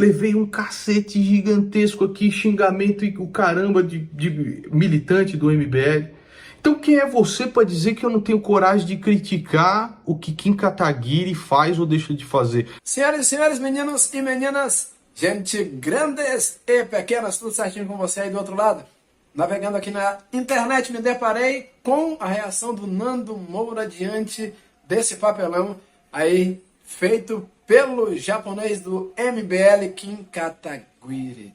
Levei um cacete gigantesco aqui, xingamento e o caramba de militante do MBL. Então quem é você para dizer que eu não tenho coragem de criticar o que Kim Kataguiri faz ou deixa de fazer? Senhoras e senhores, meninos e meninas, gente grandes e pequenas, tudo certinho com você aí do outro lado? Navegando aqui na internet, me deparei com a reação do Nando Moura diante desse papelão aí feito pelo japonês do MBL, Kim Kataguiri.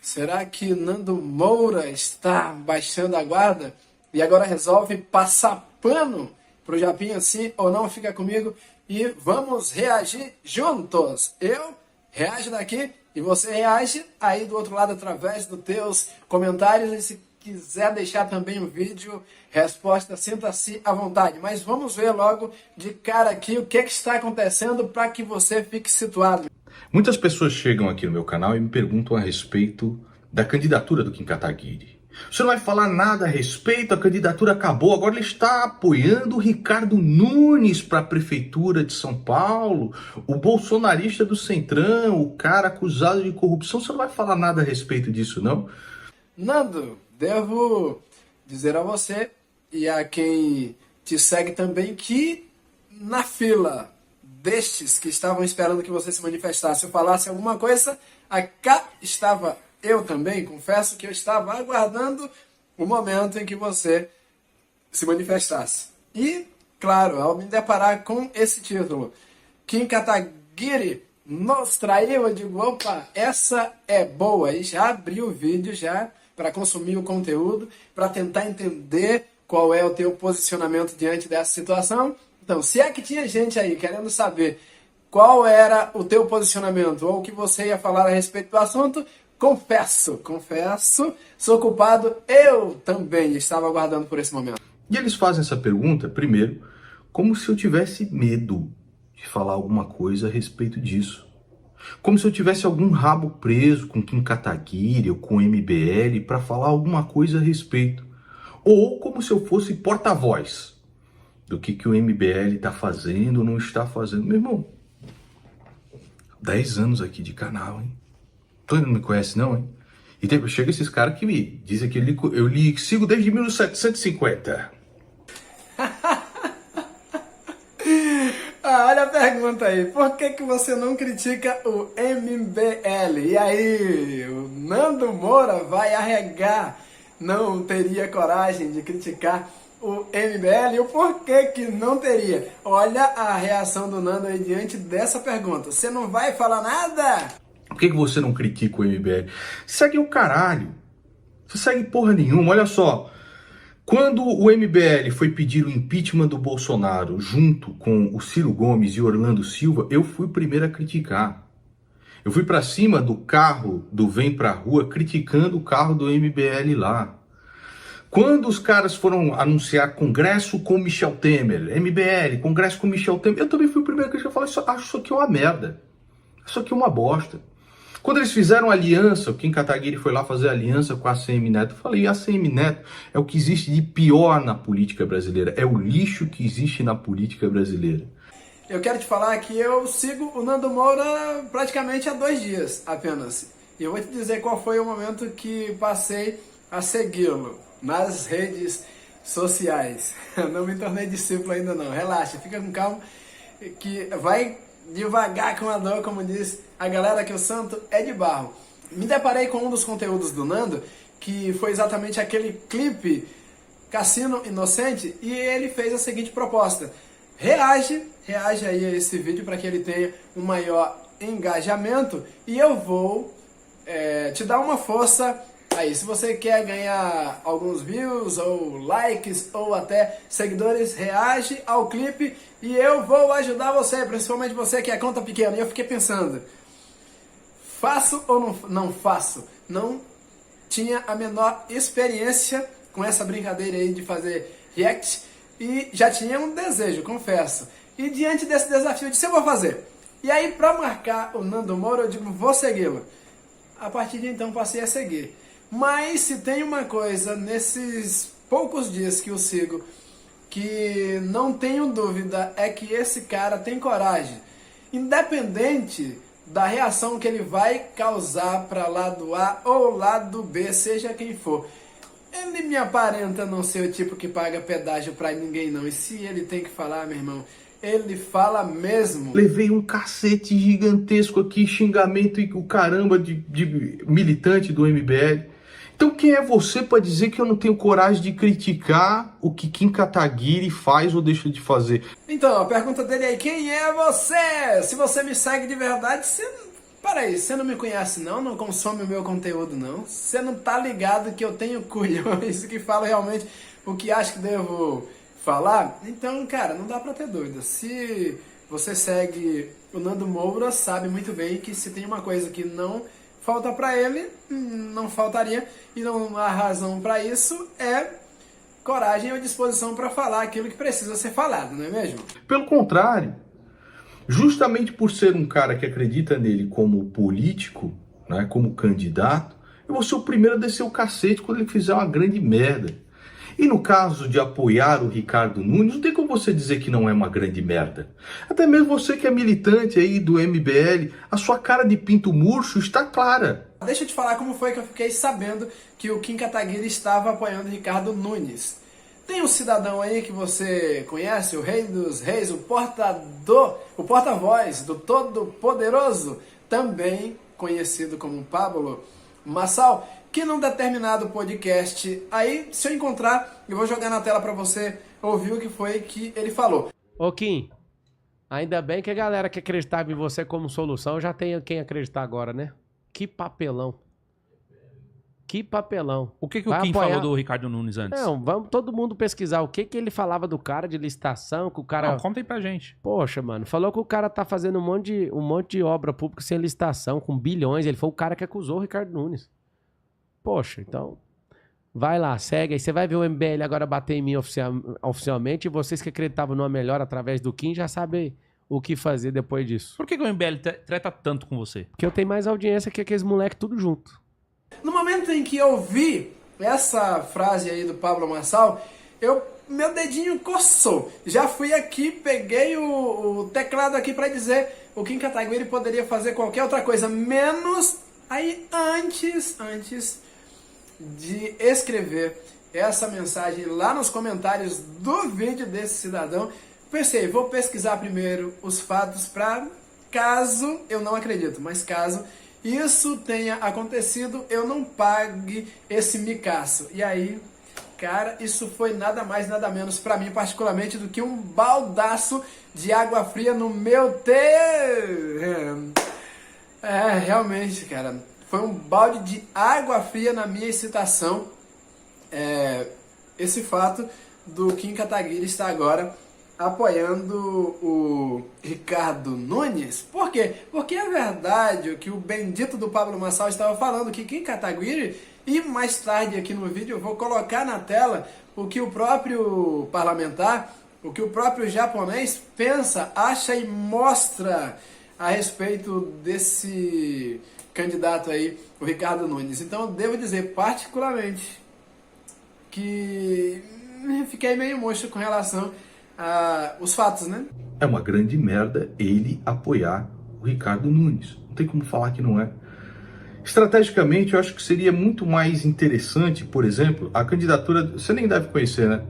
Será que Nando Moura está baixando a guarda e agora resolve passar pano pro Japinha, sim ou não? Fica comigo e vamos reagir juntos. Eu reajo daqui e você reage aí do outro lado através dos teus comentários. E se quiser deixar também um vídeo, resposta, sinta-se à vontade. Mas vamos ver logo de cara aqui o que está acontecendo para que você fique situado. Muitas pessoas chegam aqui no meu canal e me perguntam a respeito da candidatura do Kim Kataguiri. Você não vai falar nada a respeito, a candidatura acabou, agora ele está apoiando o Ricardo Nunes para a prefeitura de São Paulo, o bolsonarista do Centrão, o cara acusado de corrupção. Você não vai falar nada a respeito disso, não? Nando, devo dizer a você e a quem te segue também que na fila destes que estavam esperando que você se manifestasse ou falasse alguma coisa, cá estava eu também. Confesso que eu estava aguardando o momento em que você se manifestasse. E, claro, ao me deparar com esse título, Kim Kataguiri nos traiu, eu digo, opa, essa é boa. E já abri o vídeo já para consumir o conteúdo, para tentar entender qual é o teu posicionamento diante dessa situação. Então, se é que tinha gente aí querendo saber qual era o teu posicionamento ou o que você ia falar a respeito do assunto, confesso, sou culpado, eu também estava aguardando por esse momento. E eles fazem essa pergunta, primeiro, como se eu tivesse medo de falar alguma coisa a respeito disso. Como se eu tivesse algum rabo preso com Kim Kataguiri ou com o MBL para falar alguma coisa a respeito. Ou como se eu fosse porta-voz do que o MBL está fazendo ou não está fazendo. Meu irmão, 10 anos aqui de canal, hein? Todo mundo me conhece não, hein? E chega esses caras que me dizem que eu lhe sigo desde 1750. Olha a pergunta aí, por que você não critica o MBL? E aí, o Nando Moura vai arregar, não teria coragem de criticar o MBL? E o porquê que não teria? Olha a reação do Nando aí diante dessa pergunta. Você não vai falar nada? Por que você não critica o MBL? Segue o caralho. Você segue porra nenhuma, olha só. Quando o MBL foi pedir o impeachment do Bolsonaro junto com o Ciro Gomes e Orlando Silva, eu fui o primeiro a criticar. Eu fui pra cima do carro do Vem Pra Rua criticando o carro do MBL lá. Quando os caras foram anunciar congresso com Michel Temer, MBL, congresso com Michel Temer, eu também fui o primeiro a criticar. Eu falei, acho isso aqui uma merda. Isso aqui é uma bosta. Quando eles fizeram aliança, o Kim Kataguiri foi lá fazer aliança com a ACM Neto, eu falei, a ACM Neto é o que existe de pior na política brasileira, é o lixo que existe na política brasileira. Eu quero te falar que eu sigo o Nando Moura praticamente há 2 dias apenas. E eu vou te dizer qual foi o momento que passei a segui-lo nas redes sociais. Eu não me tornei discípulo ainda não, relaxa, fica com calma, que vai devagar com a dor, como diz a galera, que o santo é de barro. Me deparei com um dos conteúdos do Nando, que foi exatamente aquele clipe Cassino Inocente, e ele fez a seguinte proposta: reage aí a esse vídeo para que ele tenha um maior engajamento, e eu vou te dar uma força aí. Se você quer ganhar alguns views, ou likes, ou até seguidores, reage ao clipe e eu vou ajudar você, principalmente você que é conta pequena. E eu fiquei pensando, faço ou não faço? Não tinha a menor experiência com essa brincadeira aí de fazer react e já tinha um desejo, confesso. E diante desse desafio eu disse, eu vou fazer. E aí, para marcar o Nando Moura, eu digo, vou segui-lo. A partir de então passei a seguir. Mas se tem uma coisa nesses poucos dias que eu sigo que não tenho dúvida, é que esse cara tem coragem. Independente da reação que ele vai causar para lado A ou lado B, seja quem for. Ele me aparenta não ser o tipo que paga pedágio pra ninguém não. E se ele tem que falar, meu irmão, ele fala mesmo. Levei um cacete gigantesco aqui, xingamento e o caramba de militante do MBL. Então quem é você para dizer que eu não tenho coragem de criticar o que Kim Kataguiri faz ou deixa de fazer? Então, a pergunta dele aí, quem é você? Se você me segue de verdade, Peraí, você não me conhece não consome o meu conteúdo não? Você não tá ligado que eu tenho culhões que falam realmente o que acho que devo falar? Então, cara, não dá pra ter dúvida. Se você segue o Nando Moura, sabe muito bem que se tem uma coisa que não falta pra ele, não faltaria, e não há razão pra isso, é coragem ou disposição pra falar aquilo que precisa ser falado, não é mesmo? Pelo contrário. Justamente por ser um cara que acredita nele como político, né, como candidato, eu vou ser o primeiro a descer o cacete quando ele fizer uma grande merda. E no caso de apoiar o Ricardo Nunes, não tem como você dizer que não é uma grande merda. Até mesmo você que é militante aí do MBL, a sua cara de pinto murcho está clara. Deixa eu te falar como foi que eu fiquei sabendo que o Kim Kataguiri estava apoiando o Ricardo Nunes. Tem um cidadão aí que você conhece, o rei dos reis, o porta-voz do Todo-Poderoso, também conhecido como Pablo Marçal, que num determinado podcast, aí se eu encontrar, eu vou jogar na tela para você ouvir o que foi que ele falou. Ô Kim, ainda bem que a galera que acreditava em você como solução já tem quem acreditar agora, né? Que papelão. Que papelão. O que o Kim falou do Ricardo Nunes antes? Não, vamos todo mundo pesquisar o que ele falava do cara de licitação, que o cara... Não, conta aí pra gente. Poxa, mano, falou que o cara tá fazendo um monte de obra pública sem licitação, com bilhões. Ele foi o cara que acusou o Ricardo Nunes. Poxa, então... Vai lá, segue aí. Você vai ver o MBL agora bater em mim oficialmente e vocês que acreditavam numa melhor através do Kim já sabem o que fazer depois disso. Por que o MBL treta tanto com você? Porque eu tenho mais audiência que aqueles moleques tudo junto. No momento em que eu vi essa frase aí do Pablo Marçal, meu dedinho coçou. Já fui aqui, peguei o teclado aqui para dizer o Kim Kataguiri poderia fazer qualquer outra coisa, menos aí antes de escrever essa mensagem lá nos comentários do vídeo desse cidadão, pensei, vou pesquisar primeiro os fatos para caso, eu não acredito, mas caso isso tenha acontecido, eu não pague esse micaço. E aí, cara, isso foi nada mais, nada menos para mim, particularmente, do que um baldaço de água fria no meu terreno. Realmente, cara, foi um balde de água fria na minha excitação. Esse fato do Kim Kataguiri estar agora apoiando o Ricardo Nunes. Por quê? Porque é verdade o que o bendito do Pablo Marçal estava falando, que Kim Kataguiri, e mais tarde aqui no vídeo eu vou colocar na tela o que o próprio parlamentar, o que o próprio japonês pensa, acha e mostra a respeito desse candidato aí, o Ricardo Nunes. Então eu devo dizer particularmente que fiquei meio mocho com relação os fatos, né? É uma grande merda ele apoiar o Ricardo Nunes. Não tem como falar que não é. Estrategicamente, eu acho que seria muito mais interessante, por exemplo, a candidatura... Você nem deve conhecer, né?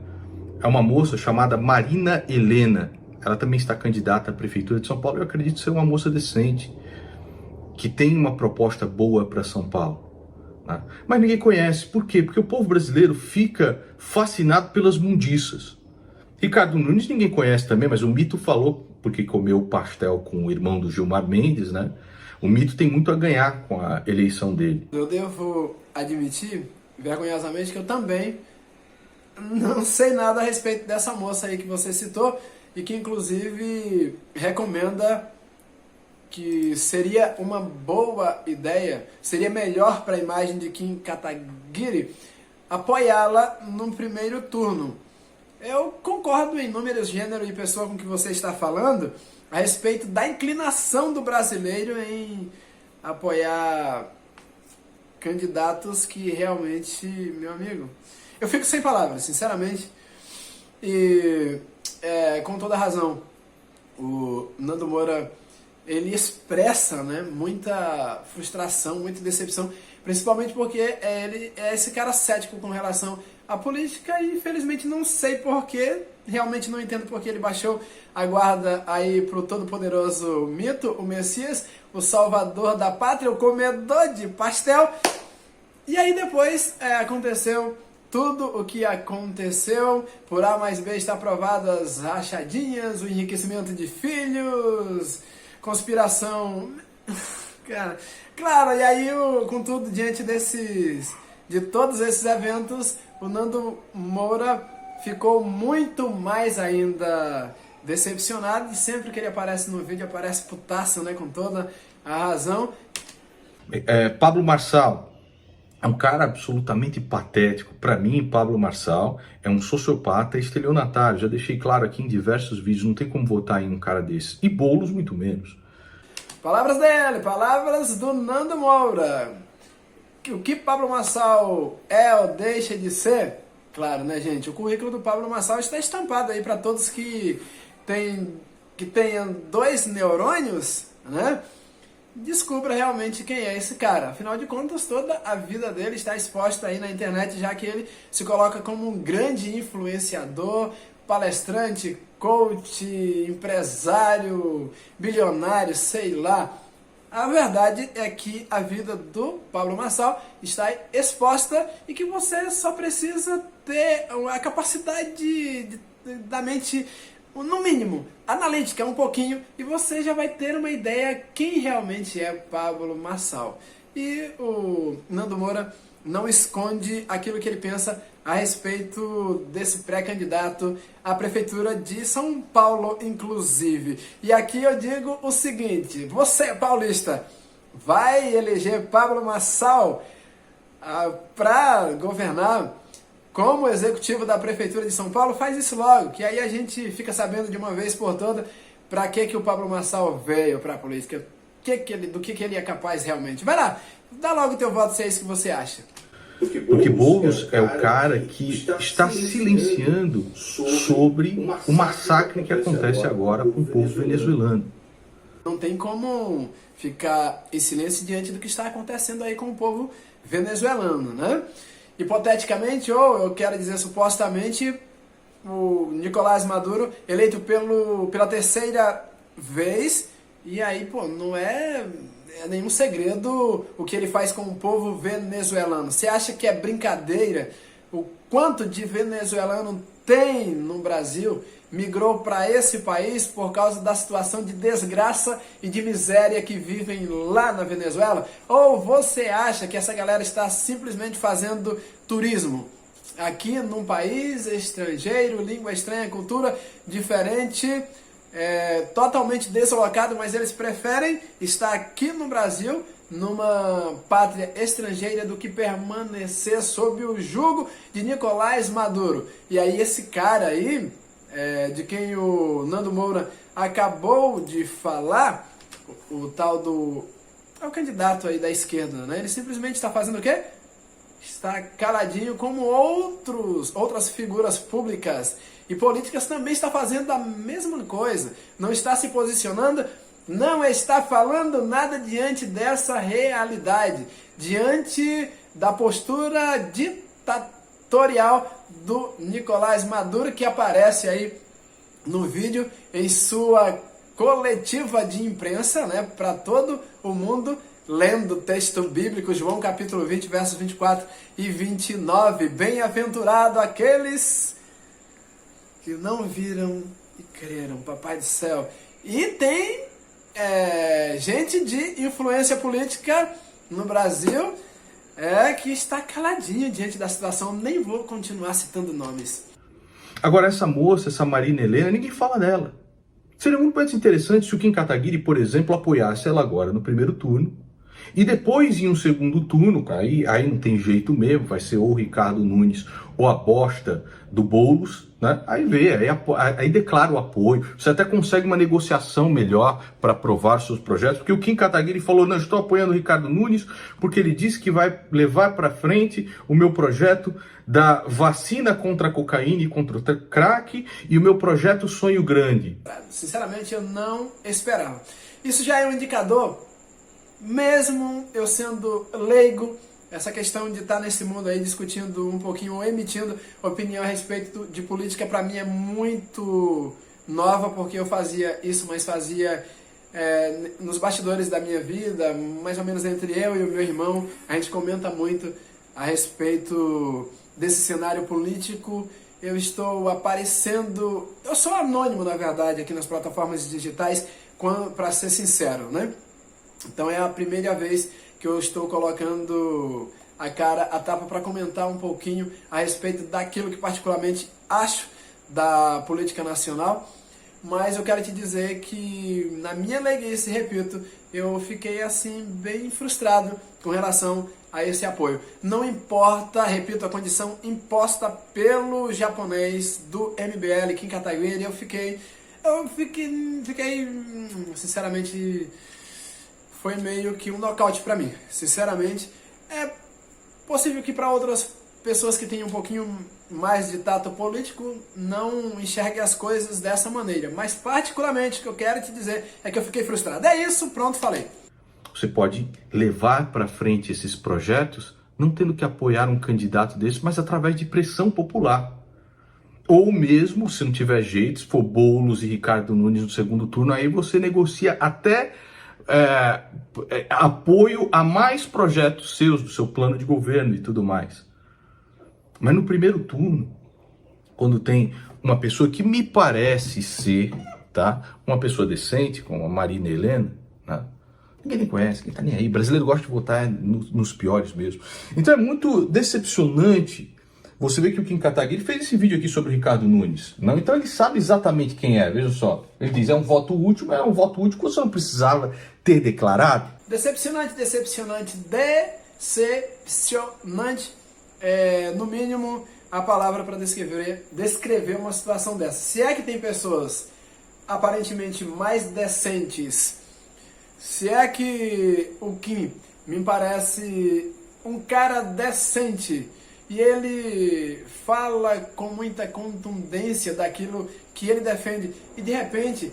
É uma moça chamada Marina Helena. Ela também está candidata à Prefeitura de São Paulo. Eu acredito ser uma moça decente, que tem uma proposta boa para São Paulo. Né? Mas ninguém conhece. Por quê? Porque o povo brasileiro fica fascinado pelas mundiças. Ricardo Nunes ninguém conhece também, mas o Mito falou, porque comeu pastel com o irmão do Gilmar Mendes, né? O Mito tem muito a ganhar com a eleição dele. Eu devo admitir, vergonhosamente, que eu também não sei nada a respeito dessa moça aí que você citou e que, inclusive, recomenda que seria uma boa ideia, seria melhor para a imagem de Kim Kataguiri apoiá-la no primeiro turno. Eu concordo em números, gênero e pessoa com que você está falando a respeito da inclinação do brasileiro em apoiar candidatos que realmente, meu amigo, eu fico sem palavras, sinceramente, e com toda razão, o Nando Moura, ele expressa, né, muita frustração, muita decepção, principalmente porque ele é esse cara cético com relação à política e infelizmente não sei porquê, realmente não entendo porque ele baixou a guarda aí pro todo-poderoso mito, o Messias, o salvador da pátria, o comedor de pastel. E aí depois aconteceu tudo o que aconteceu, por A mais B está provado as rachadinhas, o enriquecimento de filhos, conspiração, cara, claro, e aí contudo, diante de todos esses eventos, o Nando Moura ficou muito mais ainda decepcionado, e sempre que ele aparece no vídeo, aparece putaço, né, com toda a razão. Pablo Marçal é um cara absolutamente patético. Para mim, Pablo Marçal é um sociopata estelionatário. Já deixei claro aqui em diversos vídeos, não tem como votar em um cara desse. E Boulos, muito menos. Palavras dele, palavras do Nando Moura. O que Pablo Marçal é ou deixa de ser? Claro, né, gente? O currículo do Pablo Marçal está estampado aí para todos que tenham 2 neurônios, né? Descubra realmente quem é esse cara. Afinal de contas, toda a vida dele está exposta aí na internet, já que ele se coloca como um grande influenciador, palestrante, coach, empresário, bilionário, sei lá. A verdade é que a vida do Pablo Marçal está exposta e que você só precisa ter a capacidade da mente, no mínimo, analítica um pouquinho, e você já vai ter uma ideia quem realmente é Pablo Marçal. E o Nando Moura não esconde aquilo que ele pensa a respeito desse pré-candidato à prefeitura de São Paulo, inclusive. E aqui eu digo o seguinte: você, paulista, vai eleger Pablo Marçal para governar como executivo da prefeitura de São Paulo? Faz isso logo, que aí a gente fica sabendo de uma vez por toda para que o Pablo Marçal veio para a política, do que ele é capaz realmente. Vai lá, dá logo o teu voto se é isso que você acha. Porque Boulos é o cara que está silenciando sobre o massacre que acontece agora com o povo venezuelano. Não tem como ficar em silêncio diante do que está acontecendo aí com o povo venezuelano, né? Hipoteticamente, ou eu quero dizer supostamente, o Nicolás Maduro eleito pela 3ª vez, e aí, pô, não é nenhum segredo o que ele faz com o povo venezuelano. Você acha que é brincadeira o quanto de venezuelano tem no Brasil, migrou para esse país por causa da situação de desgraça e de miséria que vivem lá na Venezuela? Ou você acha que essa galera está simplesmente fazendo turismo aqui num país estrangeiro, língua estranha, cultura diferente, totalmente deslocado, mas eles preferem estar aqui no Brasil, numa pátria estrangeira, do que permanecer sob o jugo de Nicolás Maduro? E aí esse cara aí, de quem o Nando Moura acabou de falar, o tal do... é o candidato aí da esquerda, né? Ele simplesmente está fazendo o quê? Está caladinho, como outras figuras públicas e políticas também está fazendo a mesma coisa. Não está se posicionando, não está falando nada diante dessa realidade, diante da postura ditatorial do Nicolás Maduro, que aparece aí no vídeo em sua coletiva de imprensa, né, para todo o mundo, lendo o texto bíblico, João capítulo 20, versos 24 e 29. Bem-aventurado aqueles que não viram e creram, papai do céu. E tem gente de influência política no Brasil que está caladinho diante da situação. Nem vou continuar citando nomes. Agora, essa moça, essa Marina Helena, ninguém fala dela. Seria muito mais interessante se o Kim Kataguiri, por exemplo, apoiasse ela agora no primeiro turno, e depois, em um segundo turno, aí não tem jeito mesmo, vai ser ou o Ricardo Nunes ou a bosta do Boulos, né? Aí declara o apoio. Você até consegue uma negociação melhor para aprovar seus projetos, porque o Kim Kataguiri falou: não, estou apoiando o Ricardo Nunes porque ele disse que vai levar para frente o meu projeto da vacina contra a cocaína e contra o crack e o meu projeto Sonho Grande. Sinceramente, eu não esperava. Isso já é um indicador, mesmo eu sendo leigo, essa questão de estar nesse mundo aí discutindo um pouquinho ou emitindo opinião a respeito de política, para mim é muito nova, porque eu fazia isso, mas fazia nos bastidores da minha vida, mais ou menos entre eu e o meu irmão, a gente comenta muito a respeito desse cenário político. Eu estou aparecendo, eu sou anônimo na verdade aqui nas plataformas digitais, para ser sincero, né? Então é a primeira vez que eu estou colocando a cara a tapa para comentar um pouquinho a respeito daquilo que particularmente acho da política nacional. Mas eu quero te dizer que, na minha leiguice, repito, eu fiquei assim bem frustrado com relação a esse apoio. Não importa, repito, a condição imposta pelo japonês do MBL, Kim Kataguiri, eu fiquei, sinceramente, foi meio que um nocaute pra mim. Sinceramente, é possível que para outras pessoas que têm um pouquinho mais de tato político não enxerguem as coisas dessa maneira. Mas particularmente o que eu quero te dizer é que eu fiquei frustrado. É isso, pronto, falei. Você pode levar para frente esses projetos não tendo que apoiar um candidato desse, mas através de pressão popular. Ou mesmo, se não tiver jeito, se for Boulos e Ricardo Nunes no segundo turno, aí você negocia até apoio a mais projetos seus, do seu plano de governo e tudo mais. Mas no primeiro turno, quando tem uma pessoa que me parece ser, tá, uma pessoa decente, como a Marina Helena, né? Ninguém nem conhece, quem tá nem aí. O brasileiro gosta de votar nos piores mesmo. Então é muito decepcionante você ver que o Kim Kataguiri fez esse vídeo aqui sobre o Ricardo Nunes. Não? Então ele sabe exatamente quem é, veja só. Ele diz, é um voto útil, mas é um voto útil que você não precisava ter declarado. Decepcionante. No mínimo, a palavra para descrever uma situação dessa. Se é que tem pessoas aparentemente mais decentes, se é que o Kim me parece um cara decente e ele fala com muita contundência daquilo que ele defende e de repente,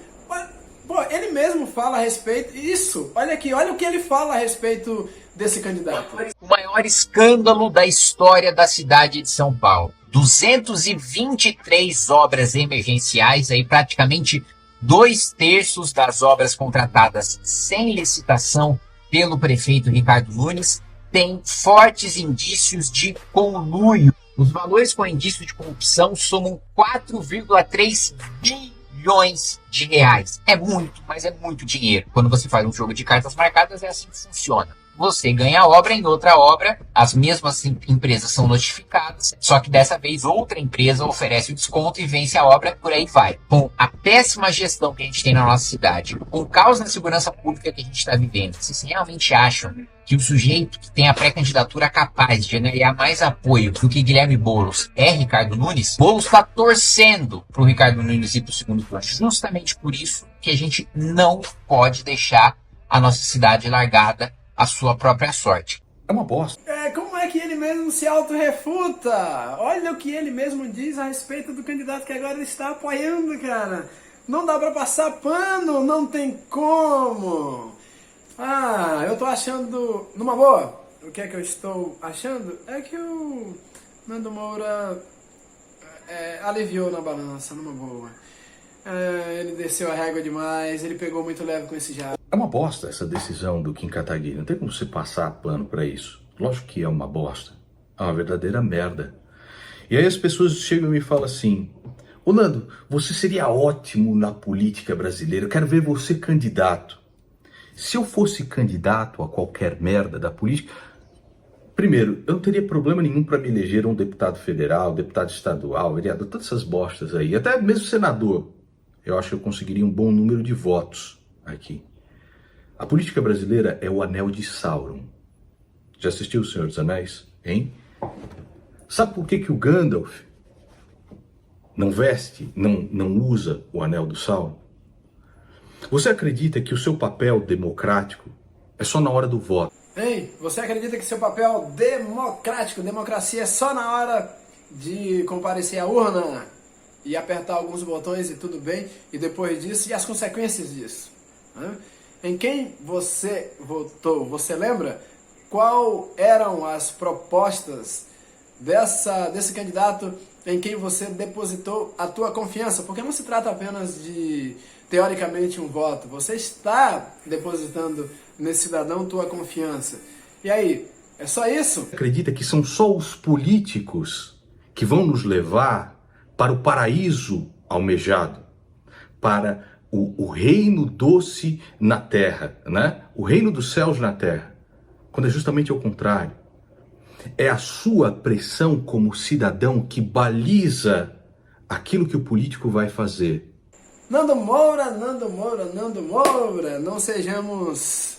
pô, ele mesmo fala a respeito, isso, olha aqui, olha o que ele fala a respeito desse candidato. O maior escândalo da história da cidade de São Paulo. 223 obras emergenciais, aí praticamente 2/3 das obras contratadas sem licitação pelo prefeito Ricardo Nunes tem fortes indícios de conluio. Os valores com indício de corrupção somam 4,3 bilhões de reais. É muito, mas é muito dinheiro. Quando você faz um jogo de cartas marcadas, é assim que funciona. Você ganha a obra, em outra obra, as mesmas empresas são notificadas, só que dessa vez outra empresa oferece o desconto e vence a obra, por aí vai. Com a péssima gestão que a gente tem na nossa cidade, com o caos na segurança pública que a gente está vivendo, vocês realmente acham que o sujeito que tem a pré-candidatura capaz de ganhar mais apoio do que Guilherme Boulos é Ricardo Nunes? Boulos está torcendo para o Ricardo Nunes ir para o segundo turno. Justamente por isso que a gente não pode deixar a nossa cidade largada à sua própria sorte. É uma bosta. Como é que ele mesmo se autorrefuta? Olha o que ele mesmo diz a respeito do candidato que agora ele está apoiando, cara. Não dá pra passar pano, não tem como. Eu tô achando, numa boa, o que é que eu estou achando? É que o Nando Moura aliviou na balança, numa boa. Ele desceu a régua demais, ele pegou muito leve com esse jato. É uma bosta essa decisão do Kim Kataguiri, não tem como você passar pano pra isso. Lógico que é uma bosta, é uma verdadeira merda. E aí as pessoas chegam e me falam assim, ô Nando, você seria ótimo na política brasileira, eu quero ver você candidato. Se eu fosse candidato a qualquer merda da política, primeiro, eu não teria problema nenhum para me eleger um deputado federal, deputado estadual, vereador, todas essas bostas aí, até mesmo senador. Eu acho que eu conseguiria um bom número de votos aqui. A política brasileira é o anel de Sauron. Já assistiu O Senhor dos Anéis? Hein? Sabe por que o Gandalf não veste, não usa o anel do Sauron? Você acredita que o seu papel democrático é só na hora do voto? Ei, você acredita que seu papel democrático, democracia, é só na hora de comparecer à urna e apertar alguns botões e tudo bem, e depois disso, e as consequências disso? em quem você votou, você lembra? Qual eram as propostas desse candidato em quem você depositou a tua confiança? Porque não se trata apenas de, teoricamente, um voto. Você está depositando nesse cidadão tua confiança. E aí, é só isso? Acredita que são só os políticos que vão nos levar para o paraíso almejado, para o reino doce na terra, né? O reino dos céus na terra, quando é justamente o contrário. É a sua pressão como cidadão que baliza aquilo que o político vai fazer. Nando Moura, Nando Moura, Nando Moura, não sejamos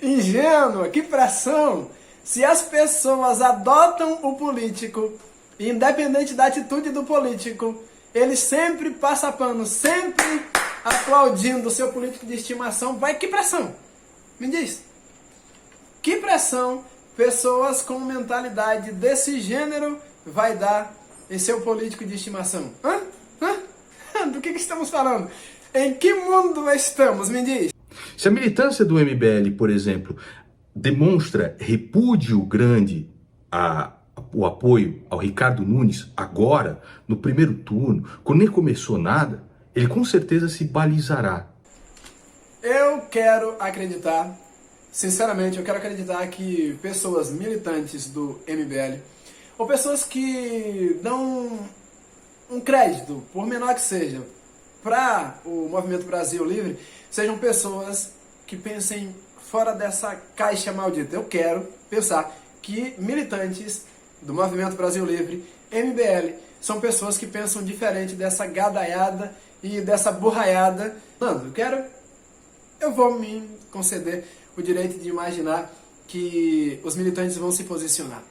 ingênuos, que pressão! Se as pessoas adotam o político, independente da atitude do político, ele sempre passa pano, sempre aplaudindo o seu político de estimação, vai, que pressão? Me diz. Que pressão pessoas com mentalidade desse gênero vai dar em seu político de estimação? Do que estamos falando? Em que mundo estamos? Me diz. Se a militância do MBL, por exemplo, demonstra repúdio grande o apoio ao Ricardo Nunes agora, no primeiro turno, quando nem começou nada, ele com certeza se balizará. Eu quero acreditar, sinceramente, eu quero acreditar que pessoas militantes do MBL, ou pessoas que dão um crédito, por menor que seja, para o Movimento Brasil Livre, sejam pessoas que pensem fora dessa caixa maldita. Eu quero pensar que militantes do Movimento Brasil Livre, MBL, são pessoas que pensam diferente dessa gadaiada e dessa burraiada. Nando, eu vou me conceder o direito de imaginar que os militantes vão se posicionar.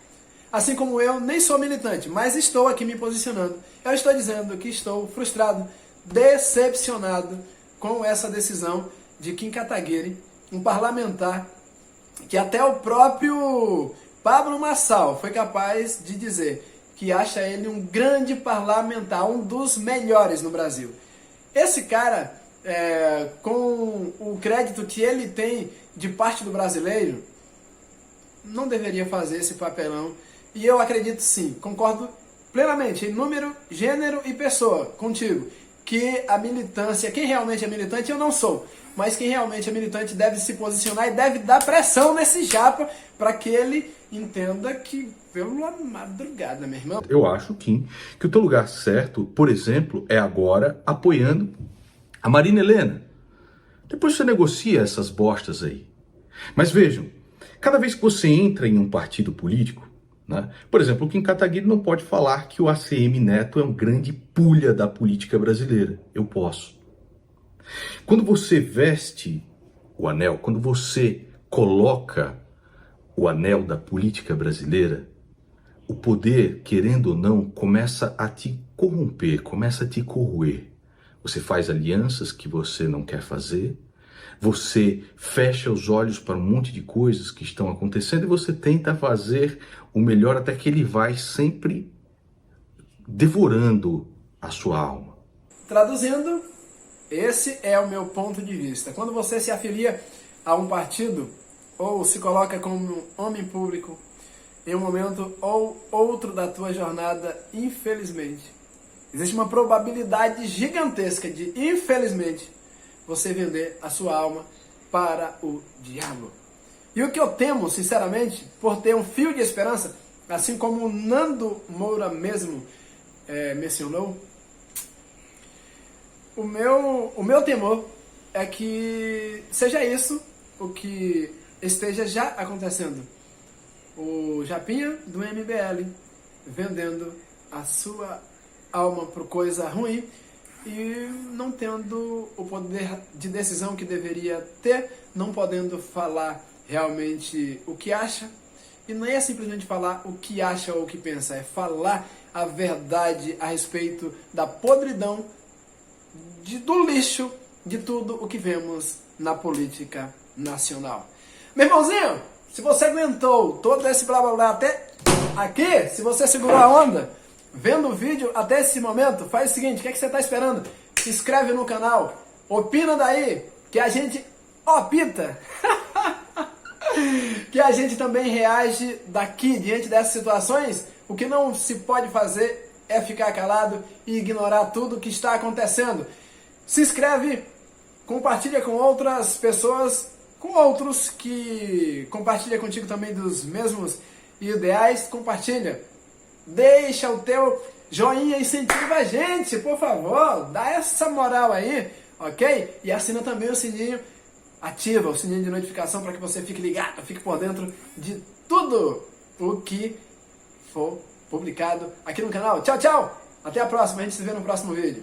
Assim como eu nem sou militante, mas estou aqui me posicionando. Eu estou dizendo que estou frustrado, decepcionado com essa decisão de Kim Kataguiri, um parlamentar que até o próprio Pablo Marçal foi capaz de dizer que acha ele um grande parlamentar, um dos melhores no Brasil. Esse cara, com o crédito que ele tem de parte do brasileiro, não deveria fazer esse papelão. E eu acredito sim, concordo plenamente em número, gênero e pessoa contigo, que a militância, quem realmente é militante, eu não sou, mas quem realmente é militante deve se posicionar e deve dar pressão nesse japa para que ele entenda que, pela madrugada, meu irmão. Eu acho, Kim, que o teu lugar certo, por exemplo, é agora apoiando a Marina Helena. Depois você negocia essas bostas aí. Mas vejam, cada vez que você entra em um partido político, né, por exemplo, o Kim Kataguiri não pode falar que o ACM Neto é um grande pulha da política brasileira. Eu posso. Quando você veste o anel, quando você coloca o anel da política brasileira, o poder, querendo ou não, começa a te corromper, começa a te corroer. Você faz alianças que você não quer fazer, você fecha os olhos para um monte de coisas que estão acontecendo e você tenta fazer o melhor até que ele vai sempre devorando a sua alma. Traduzindo, esse é o meu ponto de vista. Quando você se afilia a um partido ou se coloca como homem público em um momento ou outro da tua jornada, infelizmente, existe uma probabilidade gigantesca de, infelizmente, você vender a sua alma para o diabo. E o que eu temo, sinceramente, por ter um fio de esperança, assim como o Nando Moura mesmo mencionou, o meu temor é que seja isso o que esteja já acontecendo. O Japinha do MBL vendendo a sua alma por coisa ruim e não tendo o poder de decisão que deveria ter, não podendo falar realmente o que acha, e não é simplesmente falar o que acha ou o que pensa, é falar a verdade a respeito da podridão, do lixo, de tudo o que vemos na política nacional. Meu irmãozinho, se você aguentou todo esse blá blá blá até aqui, se você segurou a onda, vendo o vídeo até esse momento, faz o seguinte, o que é que você está esperando? Se inscreve no canal, opina daí, que a gente opta, que a gente também reage daqui, diante dessas situações. O que não se pode fazer é ficar calado e ignorar tudo que está acontecendo. Se inscreve, compartilha com outras pessoas, com outros que compartilham contigo também dos mesmos ideais, compartilha. Deixa o teu joinha, incentiva a gente, por favor, dá essa moral aí, ok? E assina também o sininho, ativa o sininho de notificação para que você fique ligado, fique por dentro de tudo o que for publicado aqui no canal. Tchau, tchau! Até a próxima, a gente se vê no próximo vídeo.